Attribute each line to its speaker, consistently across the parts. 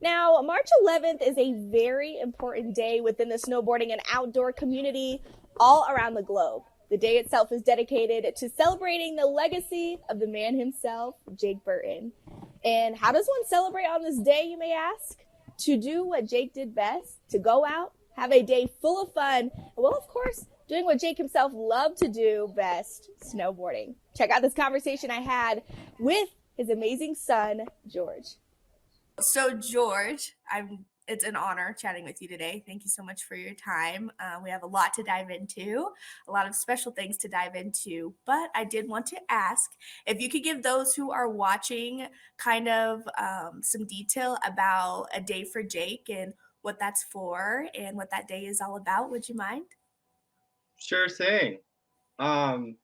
Speaker 1: Now, March 11th is a very important day within the snowboarding and outdoor community all around the globe. The day itself is dedicated to celebrating the legacy of the man himself, Jake Burton. And how does one celebrate on this day, you may ask? To do what Jake did best, to go out, have a day full of fun, and well, of course, doing what Jake himself loved to do best, snowboarding. Check out this conversation I had with his amazing son, George.
Speaker 2: So, George, it's an honor chatting with you today. Thank you so much for your time. We have a lot to dive into, a lot of special things to dive into. But I did want to ask if you could give those who are watching kind of some detail about A Day for Jake and what that's for and what that day is all about. Would you mind?
Speaker 3: Sure thing. Um,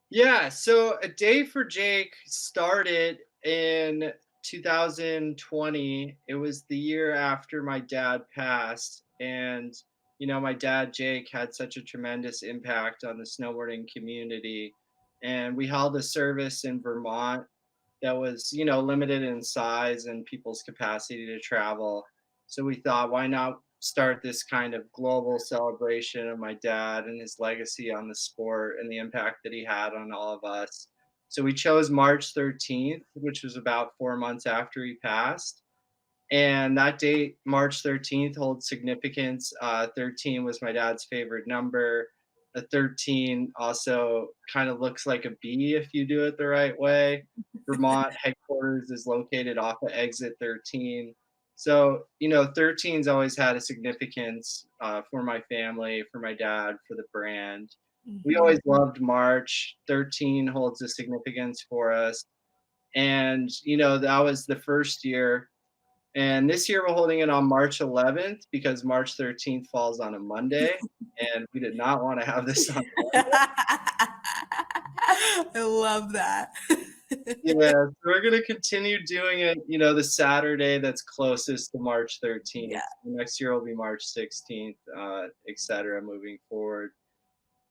Speaker 3: yeah, so A Day for Jake started in 2020. It was the year after my dad passed. And, my dad, Jake, had such a tremendous impact on the snowboarding community. And we held a service in Vermont that was, limited in size and people's capacity to travel. So we thought, why not start this kind of global celebration of my dad and his legacy on the sport and the impact that he had on all of us. So we chose March 13th, which was about 4 months after he passed. And that date, March 13th, holds significance. 13 was my dad's favorite number. A 13 also kind of looks like a B if you do it the right way. Vermont headquarters is located off of exit 13. So, 13's always had a significance for my family, for my dad, for the brand. We
Speaker 2: Mhm.
Speaker 3: always loved March. 13 holds a significance for us. And, that was the first year. And this year we're holding it on March 11th because March 13th falls on a Monday. And we did not want to have this on.
Speaker 2: I love that.
Speaker 3: Yeah, so we're gonna continue doing it, the Saturday that's closest to March 13th.
Speaker 2: Yeah.
Speaker 3: Next year will be March 16th, et cetera, moving forward.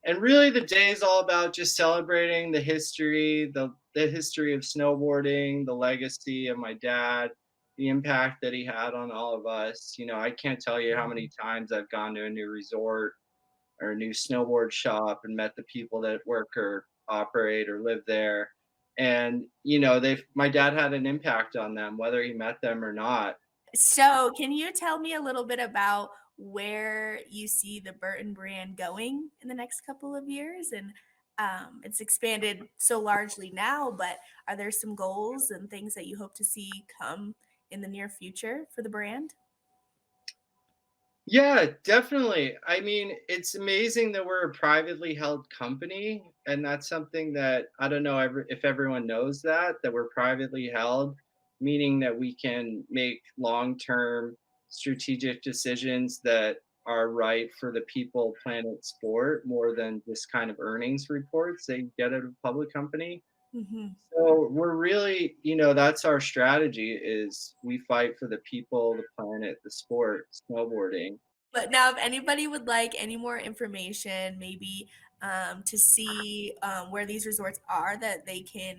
Speaker 3: And really the day is all about just celebrating the history, the history of snowboarding, the legacy of my dad, the impact that he had on all of us. I can't tell you how many times I've gone to a new resort or a new snowboard shop and met the people that work or operate or live there. And they've my dad had an impact on them, whether he met them or not.
Speaker 2: So, can you tell me a little bit about where you see the Burton brand going in the next couple of years? And it's expanded so largely now, but are there some goals and things that you hope to see come in the near future for the brand?
Speaker 3: Yeah, definitely. I mean, it's amazing that we're a privately held company, and that's something that I don't know if everyone knows that we're privately held, meaning that we can make long-term strategic decisions that are right for the people, planet, sport, more than just kind of earnings reports that you get at a public company.
Speaker 2: Hmm.
Speaker 3: So we're really, that's our strategy is we fight for the people, the planet, the sport, snowboarding.
Speaker 2: But now, if anybody would like any more information, maybe to see where these resorts are that they can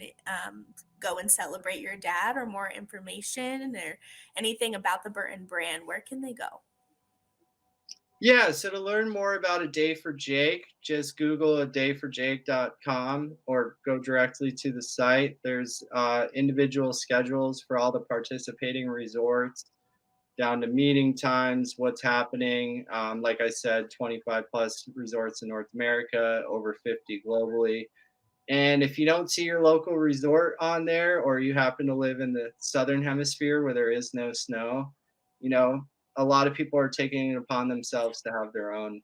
Speaker 2: go and celebrate your dad, or more information or anything about the Burton brand, where can they go?
Speaker 3: Yeah, so to learn more about A Day for Jake, just Google adayforjake.com or go directly to the site. There's individual schedules for all the participating resorts, down to meeting times, what's happening. Like I said, 25 plus resorts in North America, over 50 globally. And if you don't see your local resort on there, or you happen to live in the southern hemisphere where there is no snow, you know, a lot of people are taking it upon themselves to have their own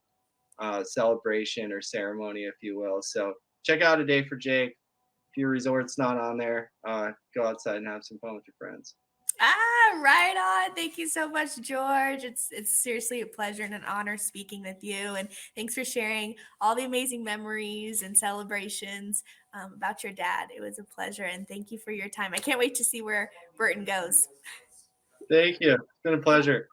Speaker 3: celebration or ceremony, if you will. So check out A Day for Jake. If your resort's not on there, go outside and have some fun with your friends.
Speaker 2: Ah, right on. Thank you so much, George. It's seriously a pleasure and an honor speaking with you. And thanks for sharing all the amazing memories and celebrations about your dad. It was a pleasure, and thank you for your time. I can't wait to see where Burton goes.
Speaker 3: Thank you. It's been a pleasure.